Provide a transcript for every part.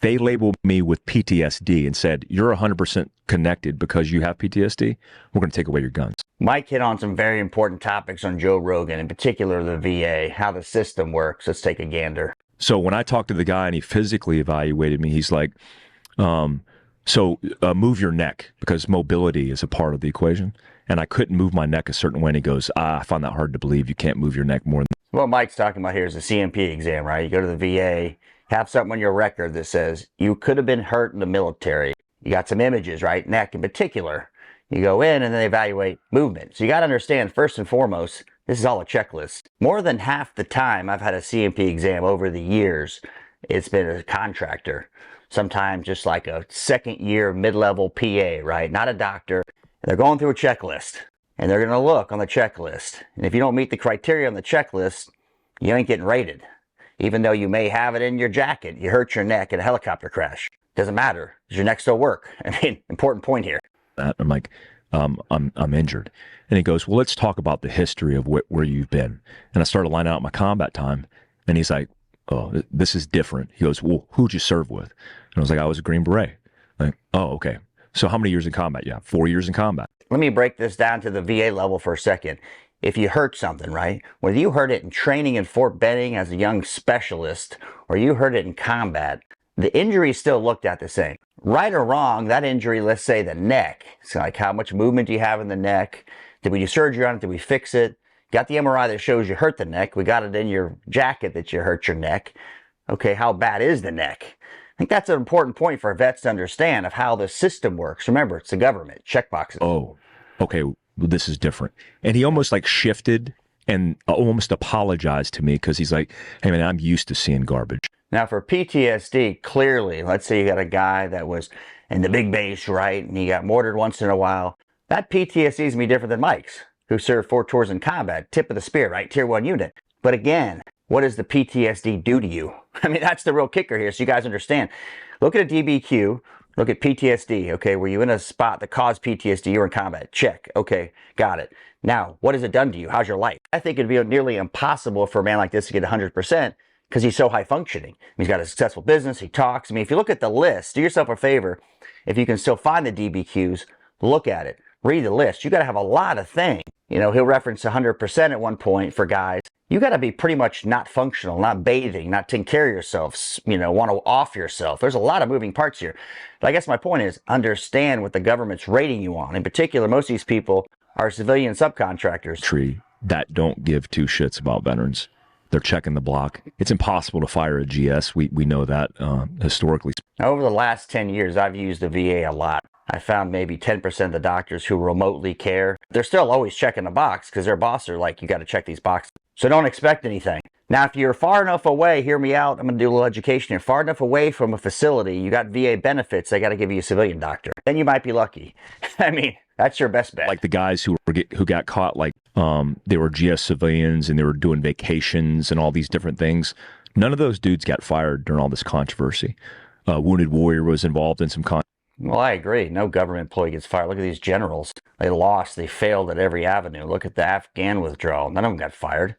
They labeled me with PTSD and said, you're 100% connected because you have PTSD. We're going to take away your guns. Mike hit on some very important topics on Joe Rogan, in particular the VA, how the system works. Let's take a gander. So when I talked to the guy and he physically evaluated me, he's like, move your neck because mobility is a part of the equation. And I couldn't move my neck a certain way. And he goes, I find that hard to believe. You can't move your neck more than. What Mike's talking about here is a CMP exam, right? You go to the VA, have something on your record that says you could have been hurt in the military. You got some images, right? Neck in particular. You go in and then they evaluate movement. So you got to understand, first and foremost, this is all a checklist. More than half the time I've had a CMP exam over the years, it's been a contractor. Sometimes just like a second year mid-level PA, right? Not a doctor. And they're going through a checklist and they're going to look on the checklist. And if you don't meet the criteria on the checklist, you ain't getting rated. Even though you may have it in your jacket, you hurt your neck in a helicopter crash. Doesn't matter. Does your neck still work? I mean, important point here. I'm like, I'm injured. And he goes, well, let's talk about the history of where you've been. And I started lining out my combat time. And he's like, oh, this is different. He goes, well, who'd you serve with? And I was like, I was a Green Beret. Like, oh, okay. So how many years in combat? Yeah, 4 years in combat. Let me break this down to the VA level for a second. If you hurt something, right? Whether you hurt it in training in Fort Benning as a young specialist, or you hurt it in combat, the injury is still looked at the same. Right or wrong, that injury, let's say the neck, it's like how much movement do you have in the neck? Did we do surgery on it? Did we fix it? Got the MRI that shows you hurt the neck. We got it in your jacket that you hurt your neck. Okay, how bad is the neck? I think that's an important point for vets to understand of how the system works. Remember, it's the government, checkboxes. Oh, okay, well, this is different. And he almost like shifted and almost apologized to me because he's like, hey man, I'm used to seeing garbage. Now for PTSD, clearly, let's say you got a guy that was in the big base, right? And he got mortared once in a while. That PTSD is going to be different than Mike's, who served 4 tours in combat, tip of the spear, right? Tier 1 unit. But again, what does the PTSD do to you? I mean, that's the real kicker here, so you guys understand. Look at a DBQ, look at PTSD, okay? Were you in a spot that caused PTSD? You were in combat. Check. Okay, got it. Now, what has it done to you? How's your life? I think it'd be nearly impossible for a man like this to get 100% because he's so high functioning. He's got a successful business, he talks. I mean, if you look at the list, do yourself a favor. If you can still find the DBQs, look at it. Read the list. You got to have a lot of things. You know, he'll reference 100% at one point for guys. You got to be pretty much not functional, not bathing, not taking care of yourself, you know, want to off yourself. There's a lot of moving parts here. But I guess my point is understand what the government's rating you on. In particular, most of these people are civilian subcontractors. That don't give two shits about veterans. They're checking the block. It's impossible to fire a GS. We know that historically. Now, over the last 10 years, I've used the VA a lot. I found maybe 10% of the doctors who remotely care. They're still always checking the box because their boss are like, you got to check these boxes. So don't expect anything. Now, if you're far enough away, hear me out. I'm going to do a little education here. Far enough away from a facility, you got VA benefits, they got to give you a civilian doctor. Then you might be lucky. I mean, that's your best bet. Like the guys who got caught, like they were GS civilians and they were doing vacations and all these different things. None of those dudes got fired during all this controversy. Wounded Warrior was involved in some Well, I agree. No government employee gets fired. Look at these generals. They lost. They failed at every avenue. Look at the Afghan withdrawal. None of them got fired.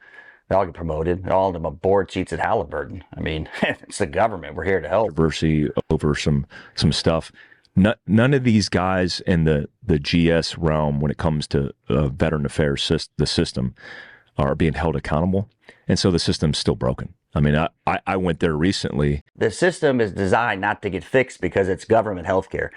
They all get promoted. All of them have board seats at Halliburton. I mean, it's the government. We're here to help. Controversy over some stuff. None of these guys in the GS realm, when it comes to veteran affairs, the system, are being held accountable. And so the system's still broken. I mean, I went there recently. The system is designed not to get fixed because it's government healthcare.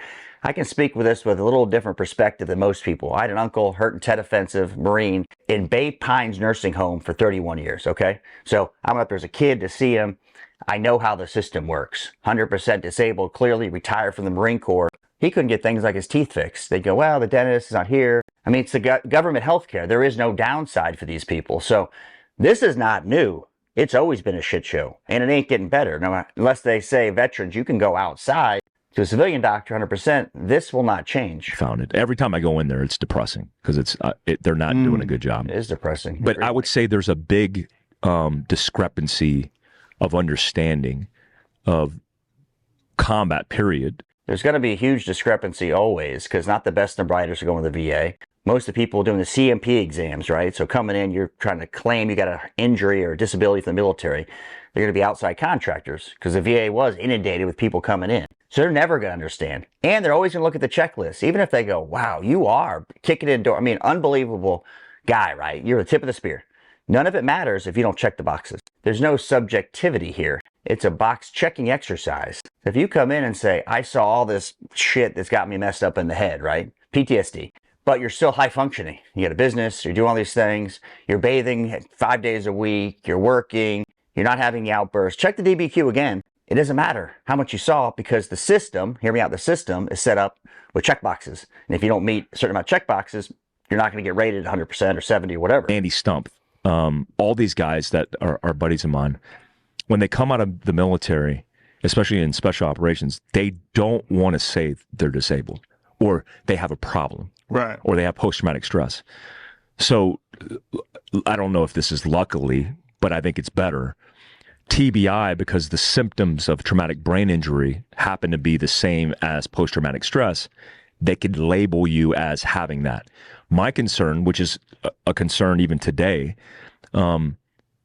I can speak with this with a little different perspective than most people. I had an uncle, hurt in Tet Offensive, Marine, in Bay Pines Nursing Home for 31 years, okay? So I went up there as a kid to see him. I know how the system works. 100% disabled, clearly retired from the Marine Corps. He couldn't get things like his teeth fixed. They'd go, well, the dentist is not here. I mean, it's the government healthcare. There is no downside for these people. So this is not new. It's always been a shit show, and it ain't getting better. No, unless they say, veterans, you can go outside to a civilian doctor 100%, this will not change. Found it. Every time I go in there, it's depressing because they're not doing a good job. It is depressing. But I would say there's a big discrepancy of understanding of combat, period. There's going to be a huge discrepancy always because not the best and brightest are going to the VA. Most of the people doing the CMP exams, right? So coming in, you're trying to claim you got an injury or a disability from the military. They're going to be outside contractors because the VA was inundated with people coming in. So they're never going to understand. And they're always going to look at the checklist. Even if they go, wow, you are kicking in door. I mean, unbelievable guy, right? You're the tip of the spear. None of it matters if you don't check the boxes. There's no subjectivity here. It's a box checking exercise. If you come in and say, I saw all this shit that's got me messed up in the head, right? PTSD. But you're still high functioning. You got a business, you're doing all these things, you're bathing 5 days a week, you're working, you're not having the outbursts. Check the DBQ again. It doesn't matter how much you saw because the system, hear me out, the system is set up with check boxes. And if you don't meet a certain amount of check boxes, you're not going to get rated 100% or 70 or whatever. Andy Stump, all these guys that are buddies of mine, when they come out of the military, especially in special operations, they don't want to say they're disabled or they have a problem. Right. Or they have post-traumatic stress. So I don't know if this is luckily, but I think it's better. TBI, because the symptoms of traumatic brain injury happen to be the same as post-traumatic stress, they could label you as having that. My concern, which is a concern even today,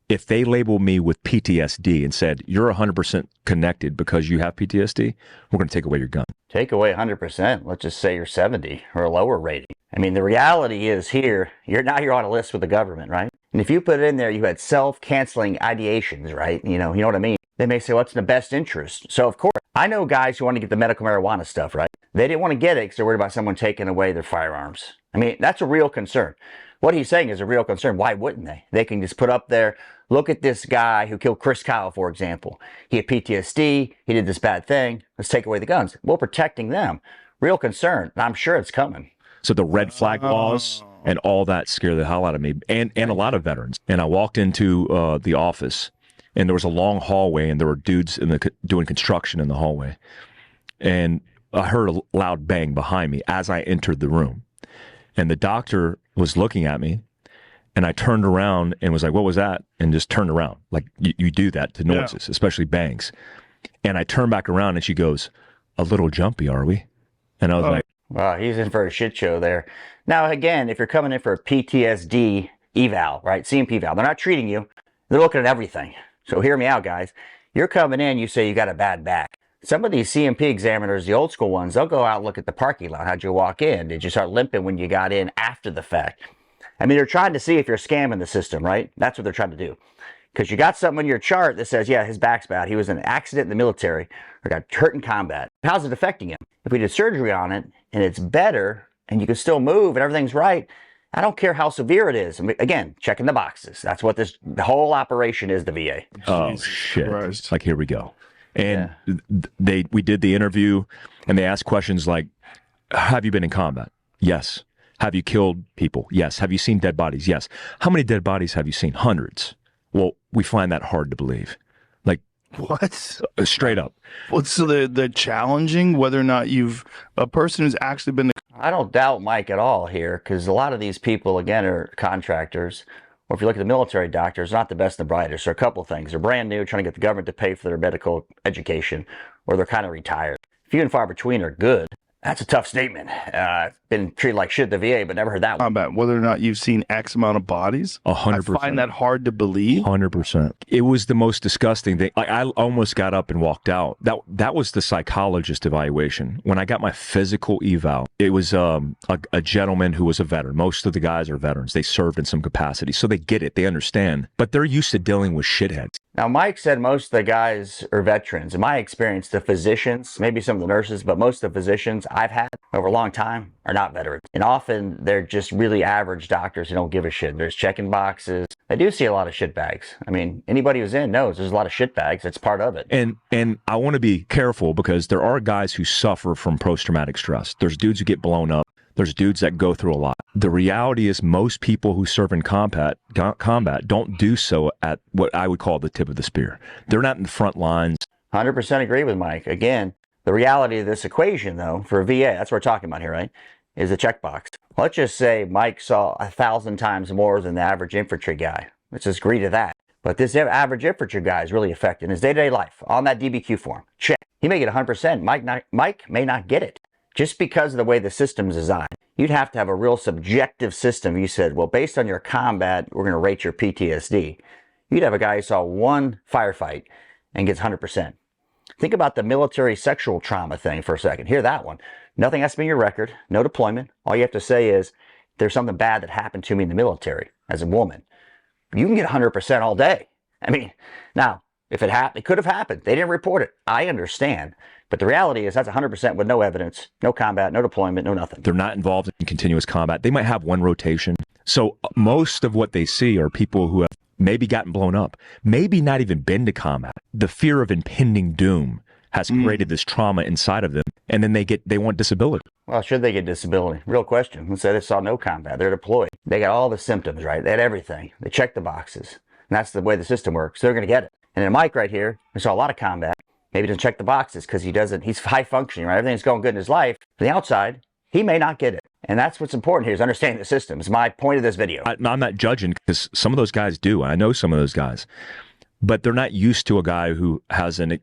if they label me with PTSD and said, you're 100% connected because you have PTSD, we're going to take away your gun. Take away 100%. Let's just say you're 70 or a lower rating. I mean, the reality is here, you're on a list with the government, right? And if you put it in there, you had self-canceling ideations, right? You know what I mean? They may say, what's in the best interest? So, of course, I know guys who want to get the medical marijuana stuff, right? They didn't want to get it because they're worried about someone taking away their firearms. I mean, that's a real concern. What he's saying is a real concern. Why wouldn't they? They can just put up there, look at this guy who killed Chris Kyle, for example. He had PTSD. He did this bad thing. Let's take away the guns. We're protecting them. Real concern. I'm sure it's coming. So the red flag laws and all that scare the hell out of me and a lot of veterans. And I walked into the office and there was a long hallway and there were dudes doing construction in the hallway. And I heard a loud bang behind me as I entered the room. And the doctor was looking at me and I turned around and was like, what was that? And just turned around. Like you do that to noises, especially bangs. And I turned back around and she goes, a little jumpy, are we? And I was like, wow, he's in for a shit show there. Now, again, if you're coming in for a PTSD eval, right, CMP eval, they're not treating you. They're looking at everything. So hear me out, guys. You're coming in, you say you got a bad back. Some of these CMP examiners, the old school ones, they'll go out and look at the parking lot. How'd you walk in? Did you start limping when you got in after the fact? I mean, they're trying to see if you're scamming the system, right? That's what they're trying to do. Because you got something on your chart that says, yeah, his back's bad. He was in an accident in the military or got hurt in combat. How's it affecting him? If we did surgery on it and it's better and you can still move and everything's right, I don't care how severe it is. I mean, again, checking the boxes. That's what the whole operation is, the VA. oh, Jesus shit. Christ. Like, here we go. And we did the interview and they asked questions like, have you been in combat? Yes. Have you killed people? Yes. Have you seen dead bodies? Yes. How many dead bodies have you seen? Hundreds. Well, we find that hard to believe. Like, What? straight up. Well, so the challenging whether or not a person who's actually been I don't doubt Mike at all here because a lot of these people, again, are contractors. Or if you look at the military doctors, not the best and the brightest. So a couple of things. They're brand new, trying to get the government to pay for their medical education, or they're kind of retired. Few and far between are good. That's a tough statement. Been treated like shit at the VA, but never heard that one. combat, whether or not you've seen X amount of bodies. 100%. I find that hard to believe. 100%. It was the most disgusting thing. Like, I almost got up and walked out. That was the psychologist evaluation. When I got my physical eval, it was a gentleman who was a veteran. Most of the guys are veterans. They served in some capacity, so they get it. They understand. But they're used to dealing with shitheads. Now, Mike said most of the guys are veterans. In my experience, the physicians, maybe some of the nurses, but most of the physicians I've had over a long time are not veterans. And often they're just really average doctors who don't give a shit. They're just checking boxes. I do see a lot of shit bags. I mean, anybody who's in knows there's a lot of shit bags. It's part of it. And I want to be careful because there are guys who suffer from post-traumatic stress. There's dudes who get blown up. There's dudes that go through a lot. The reality is most people who serve in combat don't do so at what I would call the tip of the spear. They're not in the front lines. 100% agree with Mike. Again, the reality of this equation, though, for a VA, that's what we're talking about here, right, is a checkbox. Let's just say Mike saw 1,000 times more than the average infantry guy. Let's just agree to that. But this average infantry guy is really affected in his day-to-day life on that DBQ form. Check. He may get 100%. Mike may not get it. just because of the way the system's designed. You'd have to have a real subjective system. You said, well, based on your combat, we're going to rate your PTSD. You'd have a guy who saw one firefight and gets 100%. Think about the military sexual trauma thing for a second. Hear that one. Nothing has to be in your record, no deployment. All you have to say is, there's something bad that happened to me in the military as a woman. You can get 100% all day. I mean, now, if it happened, it could have happened. They didn't report it. I understand. But the reality is that's 100% with no evidence, no combat, no deployment, no nothing. They're not involved in continuous combat. They might have one rotation. So most of what they see are people who have maybe gotten blown up, maybe not even been to combat. The fear of impending doom has created this trauma inside of them, and then they want disability. Well, should they get disability? Real question. Let's say they saw no combat. They're deployed. They got all the symptoms, right? They had everything. They checked the boxes. And that's the way the system works. So they're going to get it. And then Mike right here, we saw a lot of combat. Maybe doesn't check the boxes because he's high functioning, right? Everything's going good in his life. From the outside, he may not get it. And that's what's important here is understanding the system. It's my point of this video. I'm not judging because some of those guys do. I know some of those guys. But they're not used to a guy who has an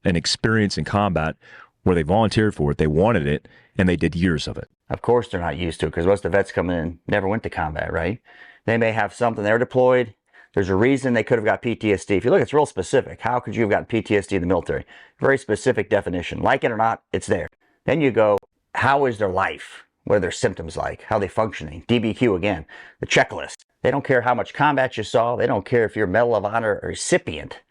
experience in combat where they volunteered for it, they wanted it, and they did years of it. Of course they're not used to it because most of the vets coming in never went to combat, right? They may have something. They're deployed. There's a reason they could have got PTSD. If you look, it's real specific. How could you have gotten PTSD in the military? Very specific definition. Like it or not, it's there. Then you go, how is their life? What are their symptoms like? How are they functioning? DBQ again, the checklist. They don't care how much combat you saw. They don't care if you're a Medal of Honor recipient.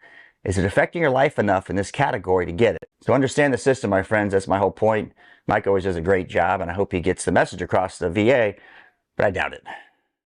Is it affecting your life enough in this category to get it? So understand the system, my friends. That's my whole point. Mike always does a great job, and I hope he gets the message across to the VA, but I doubt it.